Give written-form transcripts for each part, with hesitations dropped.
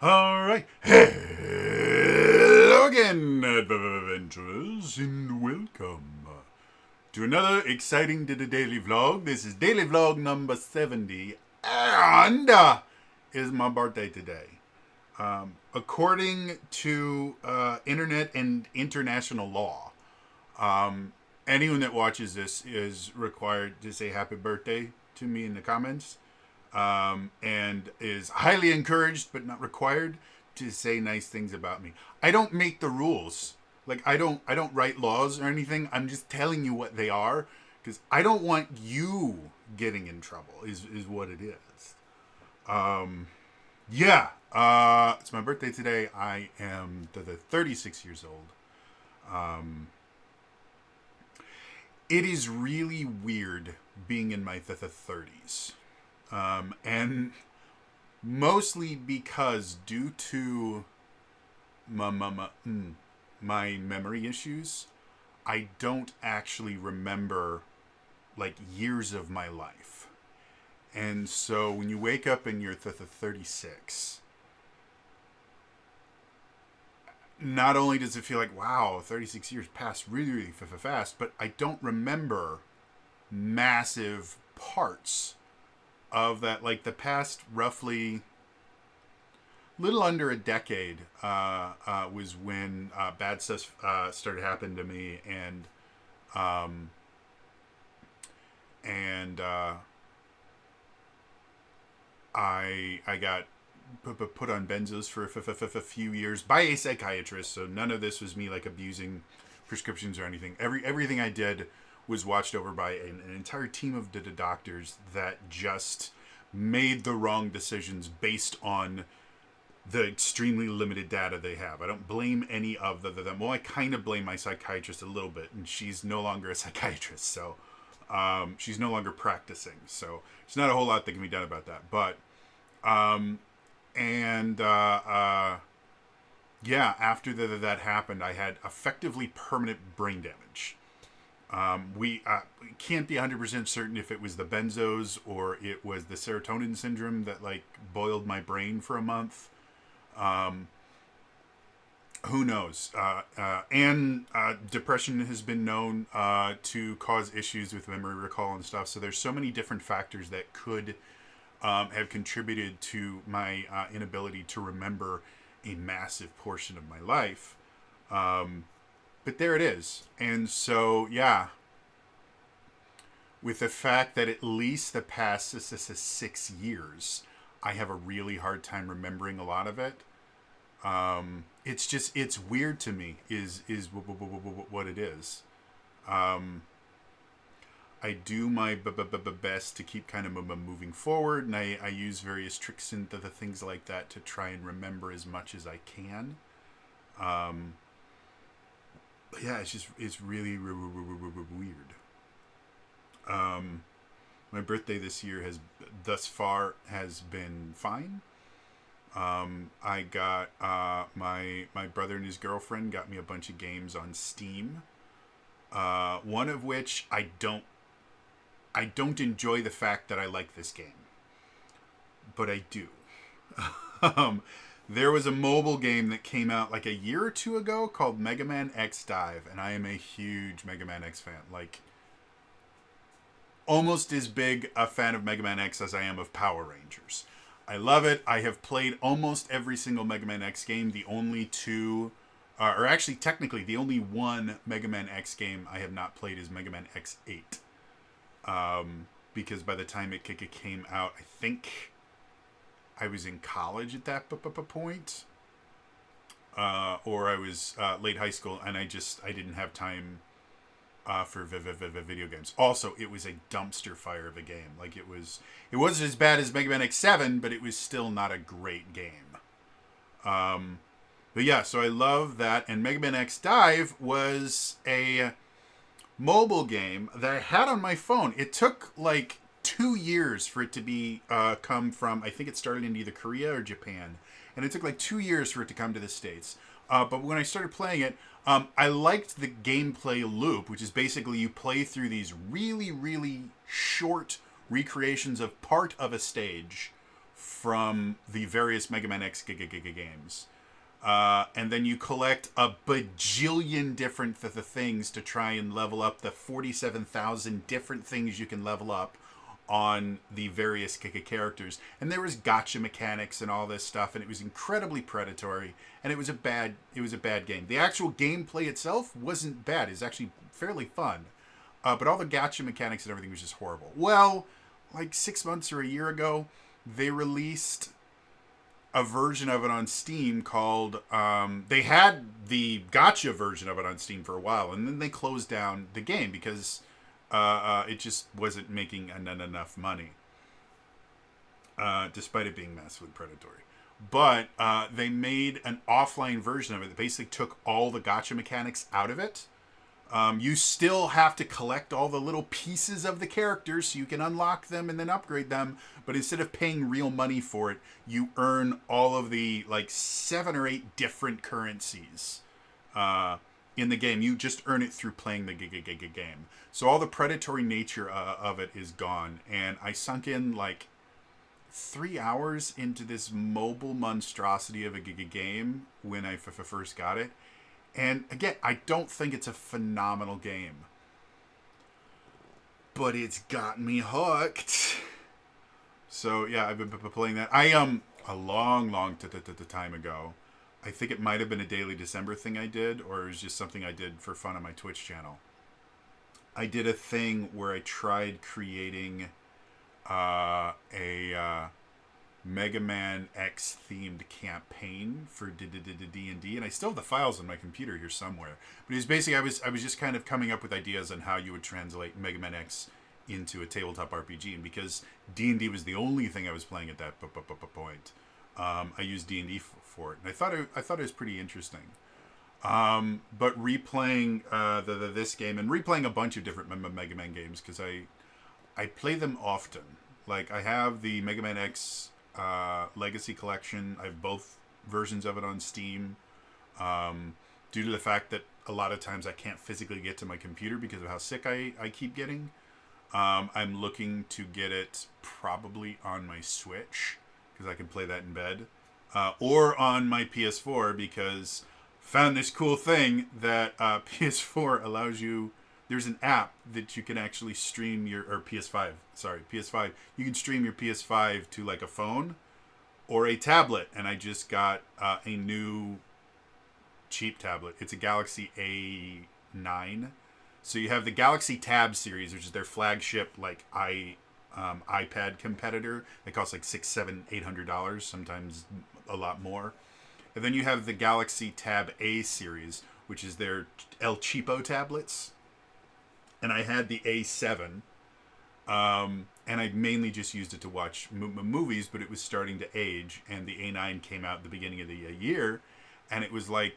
All right. Hello again, adventurers, and welcome to another exciting daily vlog. This is daily vlog number 70, and is my birthday today. According to internet and international law, anyone that watches this is required to say happy birthday to me in the comments. And is highly encouraged but not required to say nice things about me. I don't make the rules. Like I don't write laws or anything. I'm just telling you what they are because I don't want you getting in trouble. Is what it is. Yeah. It's my birthday today. I am the 36 years old. It is really weird being in my 30s. And mostly because due to my memory issues, I don't actually remember like years of my life. And so when you wake up and you're 36, not only does it feel like, wow, 36 years passed really, really fast, but I don't remember massive parts of that. Like the past roughly little under a decade was when bad stuff started happening to me, and I got put on benzos for a few years by a psychiatrist. So none of this was me like abusing prescriptions or anything. Everything I did was watched over by an entire team of doctors that just made the wrong decisions based on the extremely limited data they have. I don't blame any of them. Well, I kind of blame my psychiatrist a little bit, and she's no longer a psychiatrist, so she's no longer practicing. So there's not a whole lot that can be done about that. But yeah, after that happened, I had effectively permanent brain damage. We can't be 100% certain if it was the benzos or it was the serotonin syndrome that like boiled my brain for a month. Who knows? And depression has been known to cause issues with memory recall and stuff. So there's so many different factors that could have contributed to my inability to remember a massive portion of my life. But there it is. And so, yeah, with the fact that at least the past 6 years, I have a really hard time remembering a lot of it. It's weird to me is what it is. I do my best to keep kind of moving forward, and I use various tricks and the things like that to try and remember as much as I can. But yeah, it's really weird. My birthday this year has thus far has been fine. I got my brother and his girlfriend got me a bunch of games on Steam. One of which I don't enjoy the fact that I like this game, but I do. There was a mobile game that came out like a year or two ago called Megaman X Dive, and I am a huge Megaman X fan. Like, almost as big a fan of Megaman X as I am of Power Rangers. I love it. I have played almost every single Megaman X game. The only two, or actually technically the only one Megaman X game I have not played is Megaman X8. Because by the time it came out, I think I was in college at that point, or I was late high school, and I didn't have time for video games. Also, it was a dumpster fire of a game. Like it wasn't as bad as Mega Man X7, but it was still not a great game. But yeah, so I love that, and Mega Man X Dive was a mobile game that I had on my phone. It took like 2 years for it to be come from, I think it started in either Korea or Japan, and it took like 2 years for it to come to the States. But when I started playing it, I liked the gameplay loop, which is basically you play through these really, really short recreations of part of a stage from the various Mega Man X games. And then you collect a bajillion different things to try and level up the 47,000 different things you can level up on the various characters. And there was gotcha mechanics and all this stuff, and it was incredibly predatory, and it was a bad game. The actual gameplay itself wasn't bad. It was actually fairly fun. But all the gotcha mechanics and everything was just horrible. Well, like 6 months or a year ago, they released a version of it on Steam called... they had the gotcha version of it on Steam for a while, and then they closed down the game because it just wasn't making enough money, despite it being massively predatory. But they made an offline version of it that basically took all the gotcha mechanics out of it. You still have to collect all the little pieces of the characters so you can unlock them and then upgrade them. But instead of paying real money for it, you earn all of the 7 or 8 different currencies in the game. You just earn it through playing the game. So all the predatory nature of it is gone. And I sunk in 3 hours into this mobile monstrosity of a game when I first got it. And again, I don't think it's a phenomenal game, but it's got me hooked. So yeah, I've been playing that. I a long time ago. I think it might have been a Daily December thing I did, or it was just something I did for fun on my Twitch channel. I did a thing where I tried creating a Mega Man X themed campaign for D&D, and I still have the files on my computer here somewhere. But it was basically I was just kind of coming up with ideas on how you would translate Mega Man X into a tabletop RPG, and because D&D was the only thing I was playing at that point, I used D&D for it, and I thought it was pretty interesting. But replaying this game and replaying a bunch of different Mega Man games, because I play them often. Like I have the Mega Man X Legacy Collection. I have both versions of it on Steam. Due to the fact that a lot of times I can't physically get to my computer because of how sick I keep getting. I'm looking to get it probably on my Switch because I can play that in bed. Or on my PS4 because found this cool thing that PS4 allows you. There's an app that you can actually stream or PS5. Sorry, PS5. You can stream your PS5 to a phone or a tablet. And I just got a new cheap tablet. It's a Galaxy A9. So you have the Galaxy Tab series, which is their flagship iPad competitor. It costs $600, $700, $800, sometimes a lot more. And then you have the Galaxy Tab A series, which is their El Cheapo tablets. And I had the A7, and I mainly just used it to watch movies, but it was starting to age, and the A9 came out at the beginning of the year, and it was I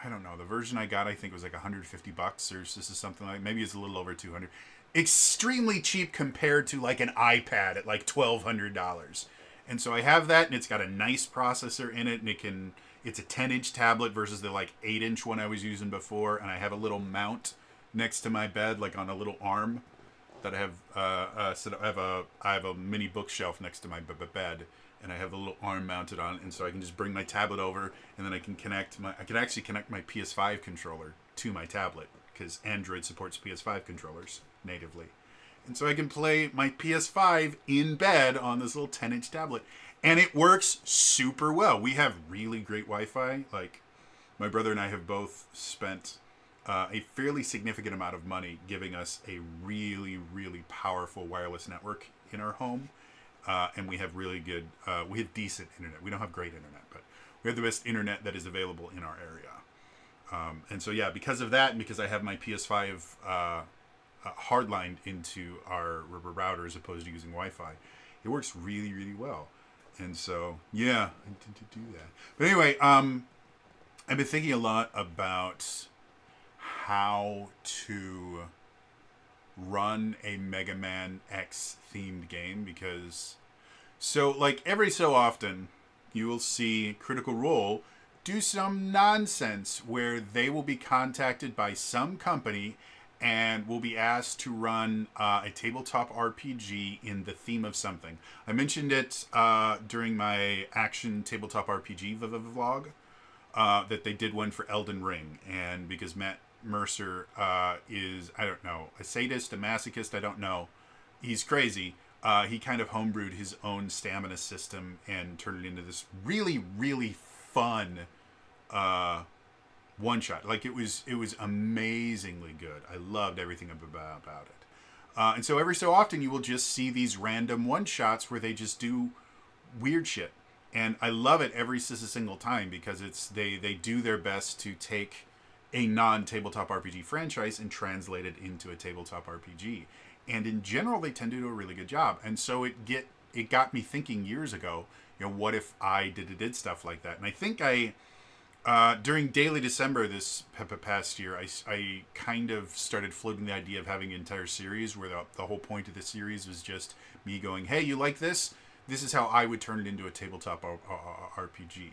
don't know, the version I got I think was $150, or this is something maybe it's a little over $200. Extremely cheap compared to an iPad at $1,200. And so I have that, and it's got a nice processor in it, and it's a 10-inch tablet versus the 8-inch one I was using before, and I have a little mount next to my bed, on a little arm that I have. So I have a mini bookshelf next to my bed, and I have a little arm mounted on it, and so I can just bring my tablet over, and then I can actually connect my PS5 controller to my tablet because Android supports PS5 controllers natively, and so I can play my PS5 in bed on this little 10-inch tablet, and it works super well. We have really great Wi-Fi. My brother and I have both spent a fairly significant amount of money giving us a really, really powerful wireless network in our home. And we have really good, we have decent internet. We don't have great internet, but we have the best internet that is available in our area. And so, yeah, because of that, and because I have my PS5 hardlined into our router as opposed to using Wi-Fi, it works really, really well. And so, yeah, I tend to do that. But anyway, I've been thinking a lot about how to run a Mega Man X themed game, because every so often you will see Critical Role do some nonsense where they will be contacted by some company and will be asked to run a tabletop RPG in the theme of something. I mentioned it during my action tabletop RPG vlog that they did one for Elden Ring, and because Matt Mercer is, I don't know, a sadist, a masochist, I don't know. He's crazy. He kind of homebrewed his own stamina system and turned it into this really, really fun one shot. Like it was amazingly good. I loved everything about it. And so every so often you will just see these random one shots where they just do weird shit, and I love it every single time because it's they do their best to take a non-tabletop RPG franchise and translate it into a tabletop RPG. And in general, they tend to do a really good job. And so it got me thinking years ago, what if I did stuff like that? And I think during Daily December this past year, I kind of started floating the idea of having an entire series where the whole point of the series was just me going, hey, you like this? This is how I would turn it into a tabletop RPG.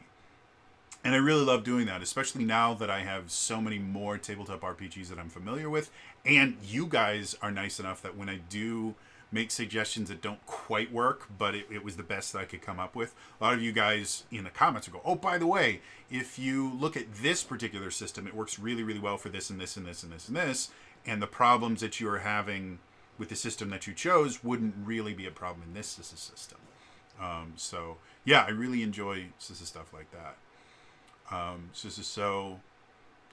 And I really love doing that, especially now that I have so many more tabletop RPGs that I'm familiar with. And you guys are nice enough that when I do make suggestions that don't quite work, but it was the best that I could come up with, a lot of you guys in the comments will go, oh, by the way, if you look at this particular system, it works really, really well for this and this and this and this and this. And the problems that you are having with the system that you chose wouldn't really be a problem in this system. So, yeah, I really enjoy stuff like that. So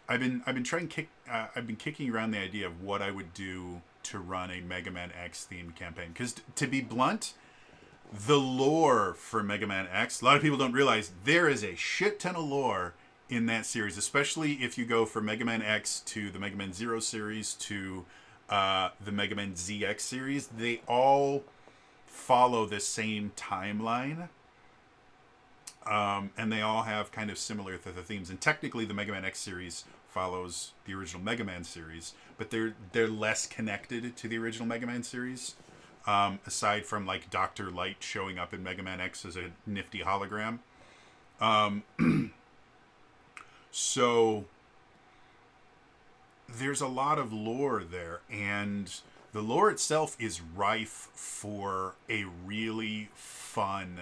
I've been kicking around the idea of what I would do to run a Mega Man X themed campaign. Because to be blunt, the lore for Mega Man X, a lot of people don't realize there is a shit ton of lore in that series, especially if you go from Mega Man X to the Mega Man Zero series to the Mega Man ZX series. They all follow the same timeline. And they all have kind of similar themes. And technically, the Mega Man X series follows the original Mega Man series, but they're less connected to the original Mega Man series. Aside from like Dr. Light showing up in Mega Man X as a nifty hologram. So there's a lot of lore there, and the lore itself is rife for a really fun,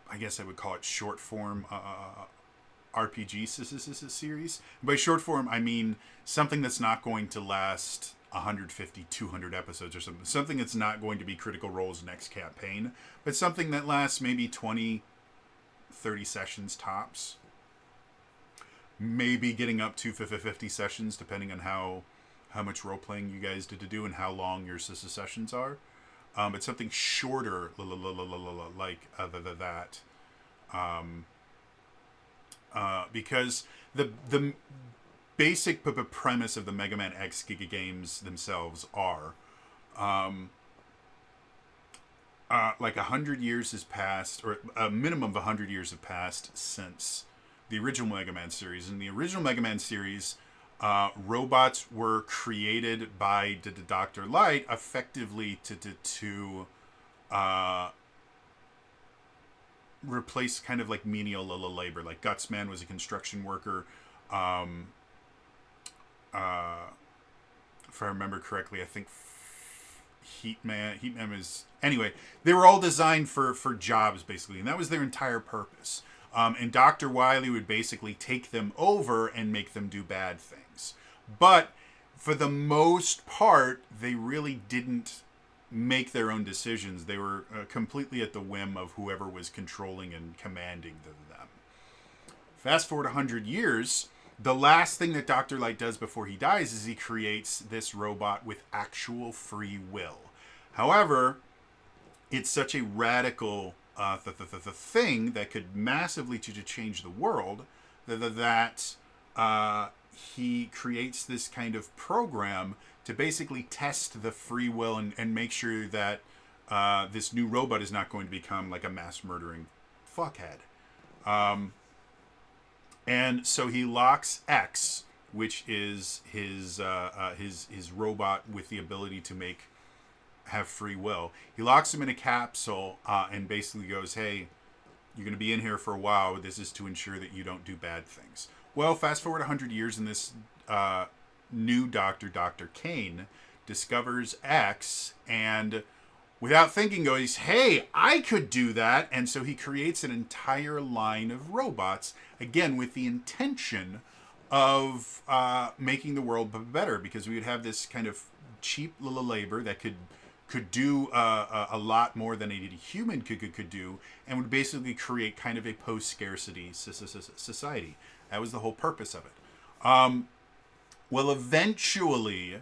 I guess I would call it short form RPG series. By short form, I mean something that's not going to last 150, 200 episodes or something. Something that's not going to be Critical Role's next campaign, but something that lasts maybe 20, 30 sessions tops. Maybe getting up to 50 sessions, depending on how much role-playing you guys did to do and how long your sessions are. But something shorter, like that. Because the basic premise of the Mega Man X Giga games themselves are like 100 years has passed, or a minimum of 100 years have passed since the original Mega Man series. In the original Mega Man series, robots were created by Dr. Light effectively to replace kind of like menial labor. Like Gutsman was a construction worker. If I remember correctly, I think Heatman is... Anyway, they were all designed for jobs, basically, and that was their entire purpose. And Dr. Wily would basically take them over and make them do bad things. But for the most part, they really didn't make their own decisions. They were completely at the whim of whoever was controlling and commanding them. Fast forward 100 years, the last thing that Dr. Light does before he dies is he creates this robot with actual free will. However, it's such a radical thing that could massively change the world that he creates this kind of program to basically test the free will and make sure that this new robot is not going to become like a mass murdering fuckhead. And so he locks X, which is his robot with the ability to have free will. He locks him in a capsule and basically goes, hey, you're going to be in here for a while. This is to ensure that you don't do bad things. Well, fast forward 100 years and this new doctor, Dr. Kane, discovers X and without thinking goes, hey, I could do that. And so he creates an entire line of robots, again, with the intention of making the world better, because we would have this kind of cheap little labor that could do a lot more than a human could do, and would basically create kind of a post-scarcity society. That was the whole purpose of it. Well, eventually,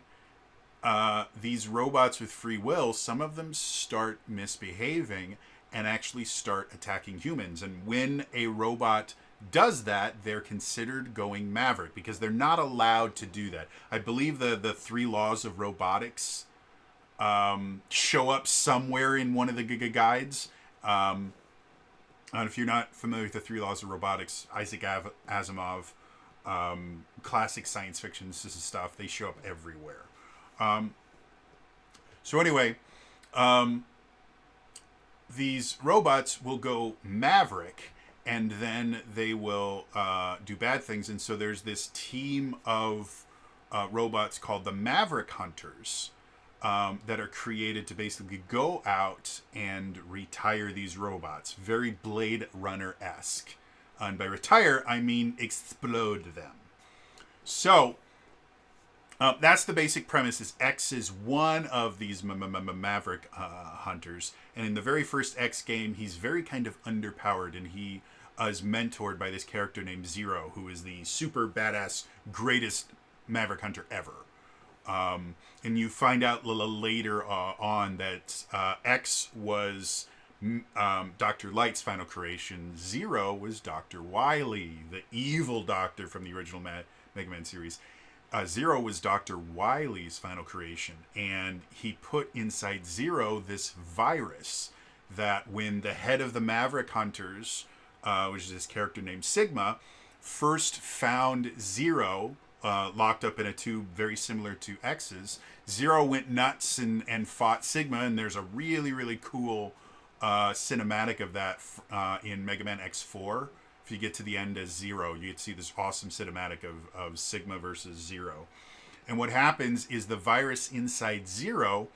these robots with free will, some of them start misbehaving and actually start attacking humans. And when a robot does that, they're considered going maverick, because they're not allowed to do that. I believe the 3 laws of robotics show up somewhere in one of the guides. And if you're not familiar with the 3 laws of robotics, Isaac Asimov, classic science fiction stuff, they show up everywhere. So anyway, these robots will go maverick, and then they will do bad things. And so there's this team of robots called the Maverick Hunters that are created to basically go out and retire these robots. Very Blade Runner-esque. And by retire, I mean explode them. So that's the basic premise. Is X is one of these Maverick hunters, and in the very first X game, he's very kind of underpowered, and he is mentored by this character named Zero, who is the super badass, greatest Maverick hunter ever. And you find out later on that X was Dr. Light's final creation. Zero was Dr. Wily, the evil doctor from the original Megaman series. Zero was Dr. Wily's final creation, and he put inside Zero this virus that when the head of the Maverick Hunters, which is this character named Sigma, first found Zero locked up in a tube very similar to X's, Zero went nuts and fought Sigma, and there's a really, really cool cinematic of that in Mega Man X4. If you get to the end as Zero, you get to see this awesome cinematic of Sigma versus Zero. And what happens is the virus inside Zero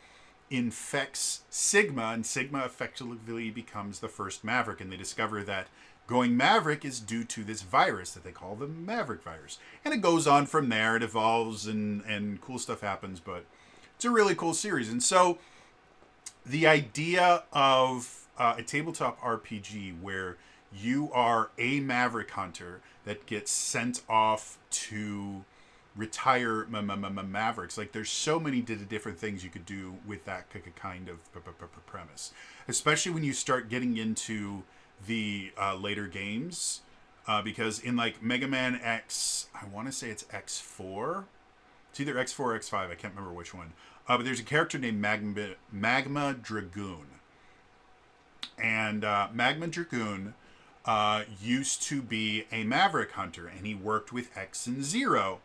infects Sigma, and Sigma effectively becomes the first Maverick. And they discover that going Maverick is due to this virus that they call the Maverick virus. And it goes on from there. It evolves and cool stuff happens, but it's a really cool series. And so the idea of a tabletop RPG where you are a Maverick hunter that gets sent off to retire Mavericks. Like, there's so many different things you could do with that kind of premise, especially when you start getting into the later games, because in like Mega Man X, I want to say it's X4. It's either X4 or X5. I can't remember which one. But there's a character named Magma Dragoon. And Magma Dragoon used to be a Maverick hunter, and he worked with X and Zero.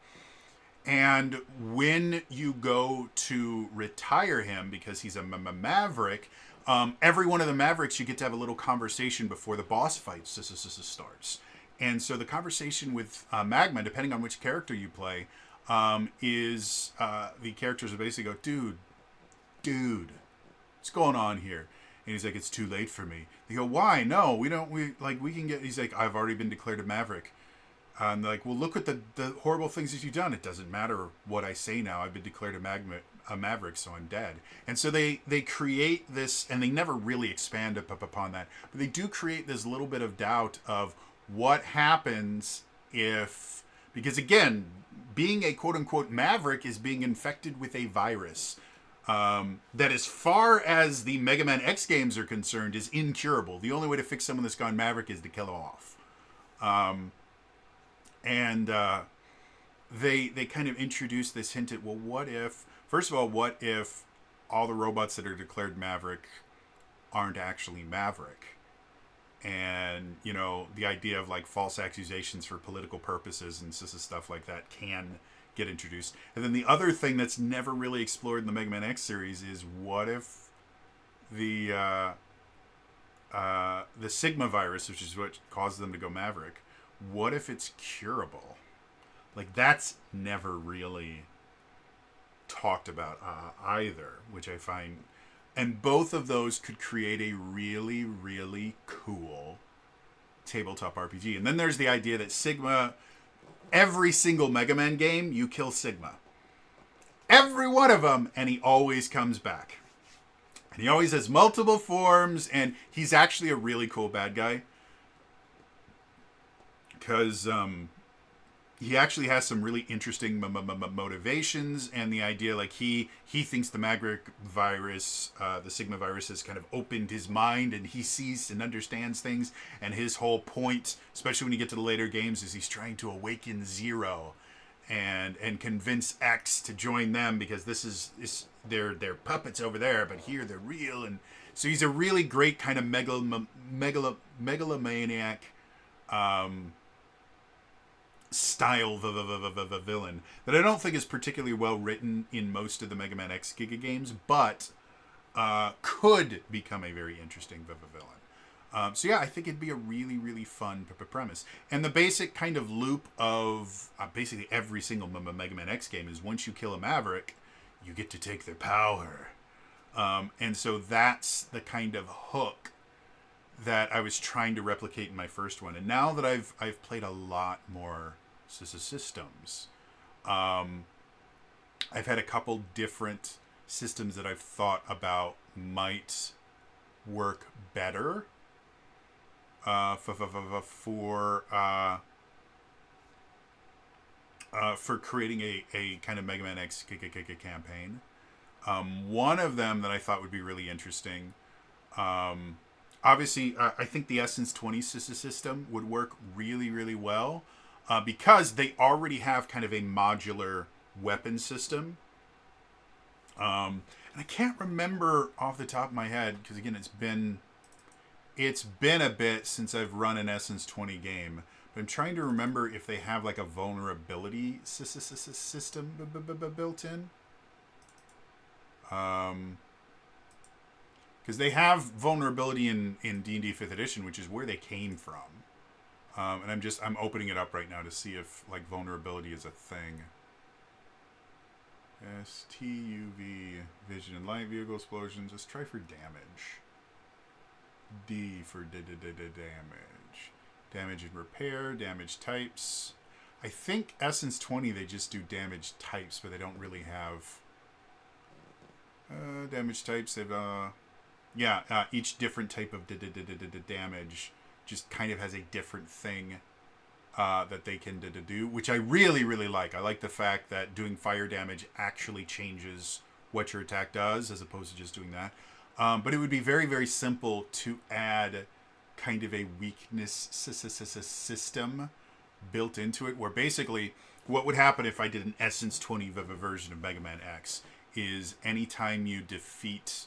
And when you go to retire him, because he's a Maverick, every one of the Mavericks, you get to have a little conversation before the boss fight starts. And so the conversation with Magma, depending on which character you play, is the characters will basically go, dude, what's going on here? And he's like, it's too late for me. They go, why? No, we can get, he's like, I've already been declared a Maverick. And they're like, well, look at the horrible things that you've done. It doesn't matter what I say now. I've been declared a Maverick, so I'm dead. And so they create this, and they never really expand upon that, but they do create this little bit of doubt of what happens if, because again, being a quote-unquote Maverick is being infected with a virus that, as far as the Mega Man X games are concerned, is incurable. The only way to fix someone that's gone Maverick is to kill them off. They kind of introduce this hint at, well, what if, first of all, what if all the robots that are declared Maverick aren't actually Maverick? And, you know, the idea of like false accusations for political purposes and stuff like that can get introduced. And then the other thing that's never really explored in the Mega Man X series is, what if the Sigma virus, which is what causes them to go Maverick, what if it's curable? Like, that's never really talked about either, which I find, and both of those could create a really, really cool tabletop RPG. And then there's the idea that Sigma, every single Mega Man game, you kill Sigma. Every one of them, and he always comes back. And he always has multiple forms, and he's actually a really cool bad guy. Because he actually has some really interesting motivations, and the idea, like, he thinks the Maverick virus, the Sigma virus, has kind of opened his mind, and he sees and understands things, and his whole point, especially when you get to the later games, is he's trying to awaken Zero and convince X to join them, because this is they're puppets over there, but here they're real. And so he's a really great kind of megalomaniac style villain that I don't think is particularly well written in most of the Mega Man X Giga games, but could become a very interesting villain. So yeah, I think it'd be a really, really fun premise. And the basic kind of loop of basically every single Mega Man X game is once you kill a Maverick, you get to take their power. And so that's the kind of hook that I was trying to replicate in my first one. And now that I've played a lot more systems, I've had a couple different systems that I've thought about might work better for creating a kind of Mega Man X campaign. One of them that I thought would be really interesting, obviously, I think the Essence 20 system would work really, really well because they already have kind of a modular weapon system. And I can't remember off the top of my head, because again, it's been a bit since I've run an Essence 20 game. But I'm trying to remember if they have like a vulnerability system built in. Because they have vulnerability in D&D 5th edition, which is where they came from. And I'm opening it up right now to see if like vulnerability is a thing. STUV, vision and light, vehicle explosions. Let's try for damage. D for damage. Damage and repair, damage types. I think Essence 20, they just do damage types, but they don't really have damage types. They've each different type of damage just kind of has a different thing that they can do, which I really, really like. I like the fact that doing fire damage actually changes what your attack does, as opposed to just doing that. But it would be very, very simple to add kind of a weakness system built into it, where basically what would happen if I did an Essence 20 version of Mega Man X is anytime you defeat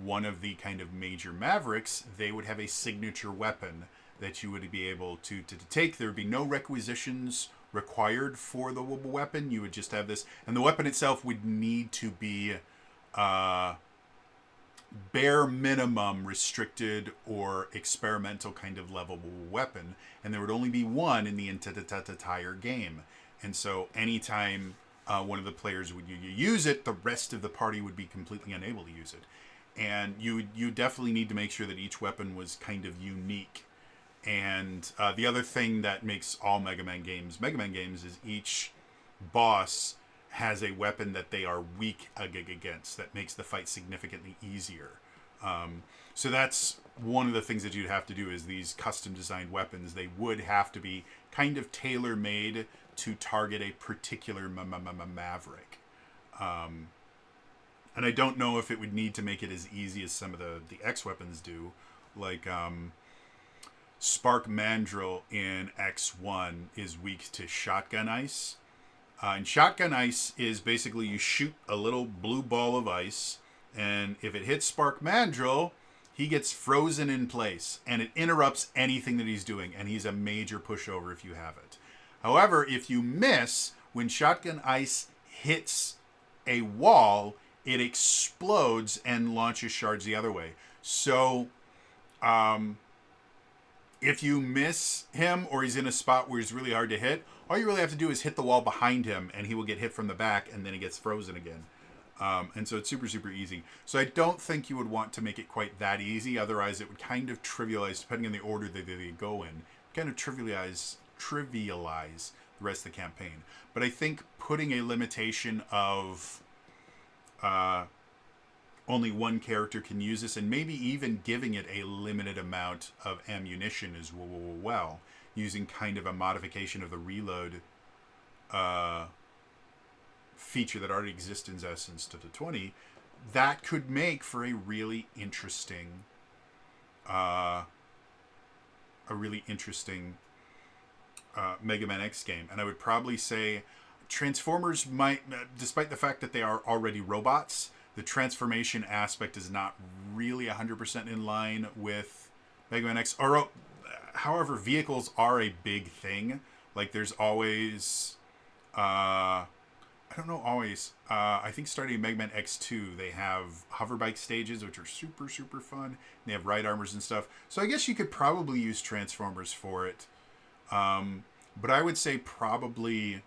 one of the kind of major Mavericks, they would have a signature weapon that you would be able to take. There would be no requisitions required for the weapon. You would just have this, and the weapon itself would need to be bare minimum restricted or experimental kind of level weapon, and there would only be one in the entire game. And so anytime one of the players would use it, the rest of the party would be completely unable to use it. And you definitely need to make sure that each weapon was kind of unique. And the other thing that makes all Mega Man games is each boss has a weapon that they are weak against that makes the fight significantly easier. So that's one of the things that you'd have to do is these custom designed weapons. They would have to be kind of tailor made to target a particular maverick. And I don't know if it would need to make it as easy as some of the X weapons do. Like Spark Mandrill in X1 is weak to Shotgun Ice. And Shotgun Ice is basically you shoot a little blue ball of ice, and if it hits Spark Mandrill, he gets frozen in place, and it interrupts anything that he's doing, and he's a major pushover if you have it. However, if you miss, when Shotgun Ice hits a wall, it explodes and launches shards the other way. So, if you miss him or he's in a spot where he's really hard to hit, all you really have to do is hit the wall behind him and he will get hit from the back and then he gets frozen again. And so it's super, super easy. So I don't think you would want to make it quite that easy. Otherwise, it would kind of trivialize, depending on the order that they go in, kind of trivialize the rest of the campaign. But I think putting a limitation of only one character can use this, and maybe even giving it a limited amount of ammunition as well, using kind of a modification of the reload feature that already exists in Essence to the 20, that could make for a really interesting Mega Man X game. And I would probably say Transformers might, despite the fact that they are already robots, the transformation aspect is not really 100% in line with Mega Man X. Or, however, vehicles are a big thing. Like, there's always... I don't know always. I think starting in Mega Man X2, they have hoverbike stages, which are super, super fun. They have ride armors and stuff. So I guess you could probably use Transformers for it. But I would say probably...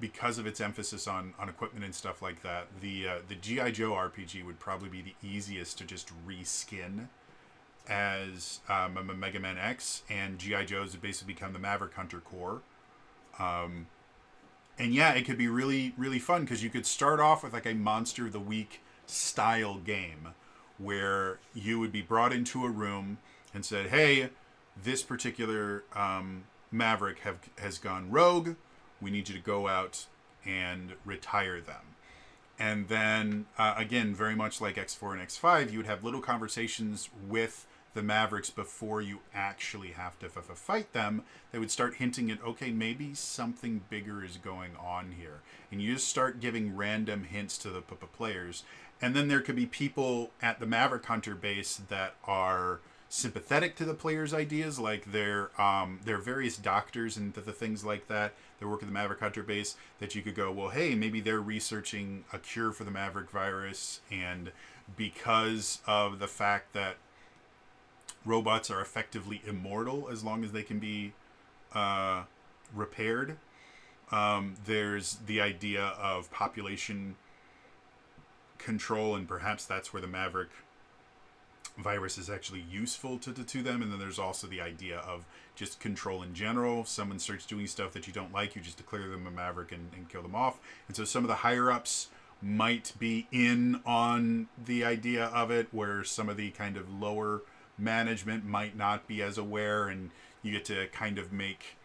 because of its emphasis on equipment and stuff like that, the G.I. Joe RPG would probably be the easiest to just reskin as Mega Man X, and G.I. Joe's would basically become the Maverick Hunter core. And yeah, it could be really, really fun, because you could start off with like a Monster of the Week style game where you would be brought into a room and said, hey, this particular Maverick has gone rogue. We need you to go out and retire them. And then, again, very much like X4 and X5, you would have little conversations with the Mavericks before you actually have to fight them. They would start hinting at, okay, maybe something bigger is going on here. And you just start giving random hints to the players. And then there could be people at the Maverick Hunter base that are sympathetic to the players' ideas, like their various doctors and the things like that that work at the Maverick Hunter base, that you could go, well, hey, maybe they're researching a cure for the Maverick virus, and because of the fact that robots are effectively immortal as long as they can be repaired, there's the idea of population control, and perhaps that's where the Maverick virus is actually useful to them. And then there's also the idea of just control in general. If someone starts doing stuff that you don't like, you just declare them a Maverick and kill them off. And so some of the higher ups might be in on the idea of it, where some of the kind of lower management might not be as aware, and you get to kind of make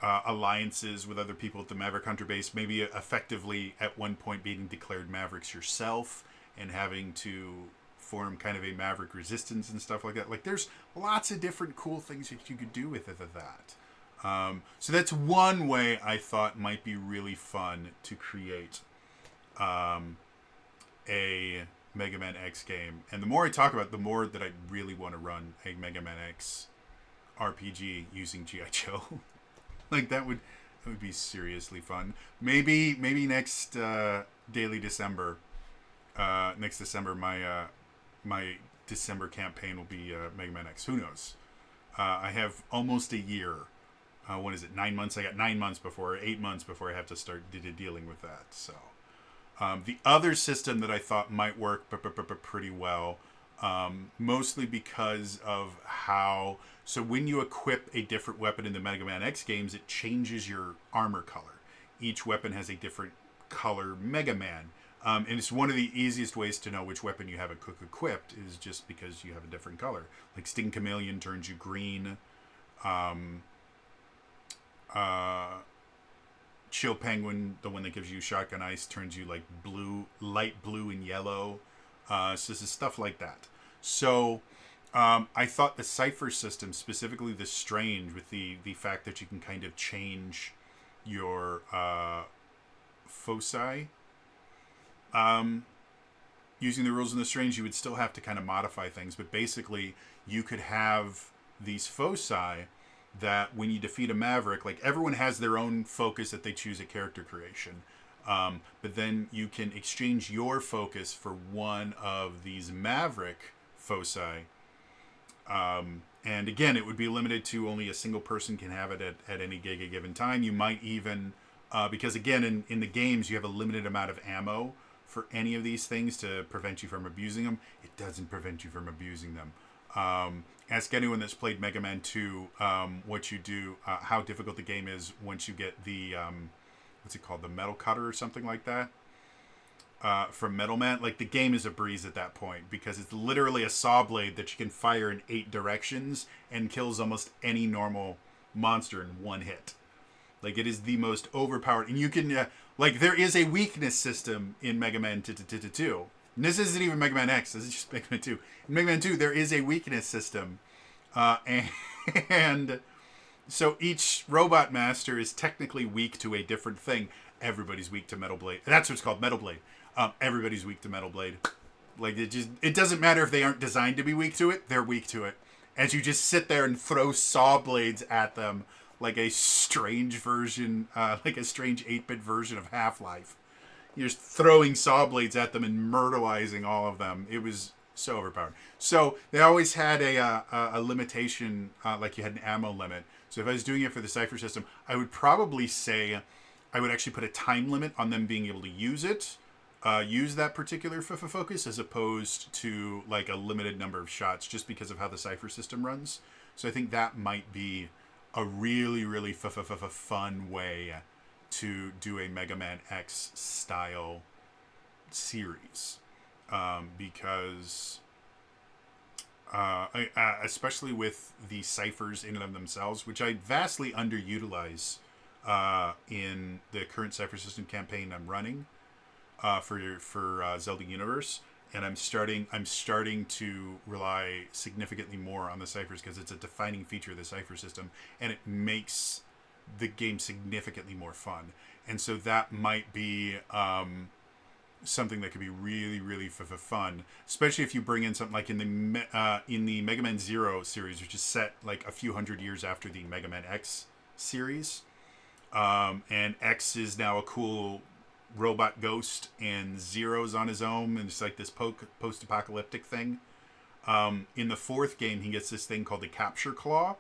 alliances with other people at the Maverick Hunter base, maybe effectively at one point being declared Mavericks yourself and having to form kind of a Maverick resistance and stuff like that. Like, there's lots of different cool things that you could do with that. So that's one way I thought might be really fun to create a Mega Man X game. And the more I talk about it, the more that I really want to run a Mega Man X RPG using G.I. Joe. Like, that would be seriously fun. Maybe next Daily December. Next December, my December campaign will be Mega Man X. Who knows? I have almost a year. What is it? 9 months? I got 9 months 8 months before I have to start dealing with that. So, the other system that I thought might work pretty well, mostly because of how... So when you equip a different weapon in the Mega Man X games, it changes your armor color. Each weapon has a different color Mega Man. And it's one of the easiest ways to know which weapon you have equipped is just because you have a different color. Like Sting Chameleon turns you green. Chill Penguin, the one that gives you Shotgun Ice, turns you like blue, light blue and yellow. So this is stuff like that. So I thought the Cypher system, specifically the Strange, with the fact that you can kind of change your foci. Using the rules in the Strange, you would still have to kind of modify things, but basically you could have these foci that when you defeat a Maverick, like everyone has their own focus that they choose at character creation, but then you can exchange your focus for one of these Maverick foci, and again, it would be limited to only a single person can have it at any given time. You might even, because again, in the games, you have a limited amount of ammo for any of these things to prevent you from abusing them. It doesn't prevent you from abusing them. Ask anyone that's played Mega Man 2 what you do, how difficult the game is once you get the, what's it called, the metal cutter or something like that. From Metal Man, like the game is a breeze at that point because it's literally a saw blade that you can fire in 8 directions and kills almost any normal monster in one hit. Like it is the most overpowered, and you can like there is a weakness system in Mega Man 2. And this isn't even Mega Man X. This is just Mega Man 2. In Mega Man 2, there is a weakness system, and so each robot master is technically weak to a different thing. Everybody's weak to Metal Blade. That's what it's called, Metal Blade. Everybody's weak to Metal Blade. Like it doesn't matter if they aren't designed to be weak to it. They're weak to it. As you just sit there and throw saw blades at them like a strange version, like a strange 8-bit version of Half-Life. You're just throwing saw blades at them and murderizing all of them. It was so overpowered. So they always had a limitation, like you had an ammo limit. So if I was doing it for the Cypher system, I would probably say I would actually put a time limit on them being able to use it. Use that particular focus as opposed to like a limited number of shots just because of how the Cypher system runs. So I think that might be a really, really fun way to do a Mega Man X style series. Because especially with the ciphers in and of themselves, which I vastly underutilize in the current Cypher system campaign I'm running, for Zelda Universe, and I'm starting to rely significantly more on the ciphers because it's a defining feature of the Cypher system, and it makes the game significantly more fun. And so that might be something that could be really, really fun, especially if you bring in something like in the Mega Man Zero series, which is set like a few hundred years after the Mega Man X series, and X is now a cool robot ghost and Zero's on his own, and it's like this post-apocalyptic thing. In the 4th game, he gets this thing called the Capture Claw,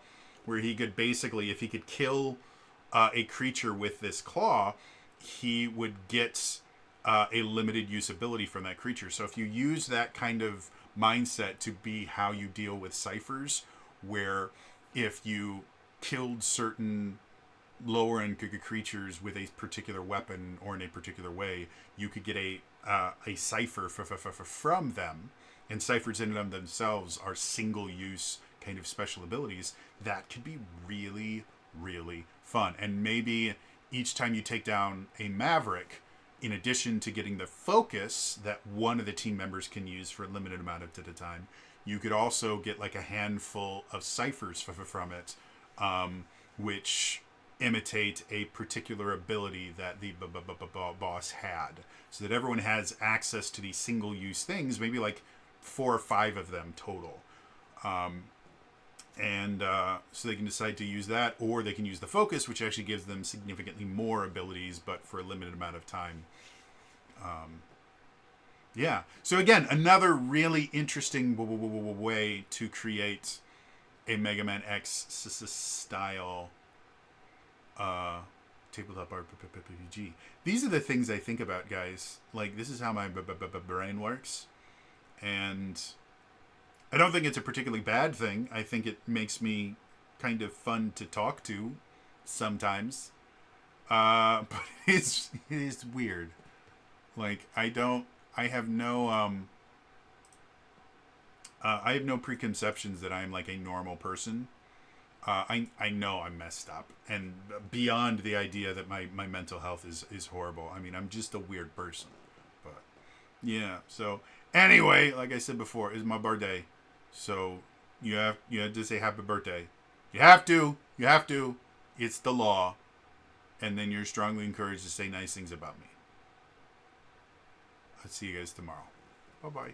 where he could basically, if he could kill a creature with this claw, he would get a limited usability from that creature. So if you use that kind of mindset to be how you deal with ciphers, where if you killed certain lower end creatures with a particular weapon or in a particular way, you could get a cipher from them, and ciphers in and of themselves are single use kind of special abilities that could be really, really fun. And maybe each time you take down a Maverick, in addition to getting the focus that one of the team members can use for a limited amount of time, you could also get like a handful of ciphers from it, which imitate a particular ability that the boss had, so that everyone has access to these single-use things, maybe like 4 or 5 of them total, and so they can decide to use that, or they can use the focus, which actually gives them significantly more abilities but for a limited amount of time. Yeah, so again, another really interesting way to create a Mega Man X style tabletop RPG. These are the things I think about, guys. Like, this is how my brain works, and I don't think it's a particularly bad thing. I think it makes me kind of fun to talk to sometimes, but it is weird. Like, I have no preconceptions that I'm like a normal person. I know I'm messed up, and beyond the idea that my mental health is horrible. I mean, I'm just a weird person. But yeah, so anyway, like I said before, it's my birthday, so you have to say happy birthday. You have to. It's the law, and then you're strongly encouraged to say nice things about me. I'll see you guys tomorrow. Bye bye.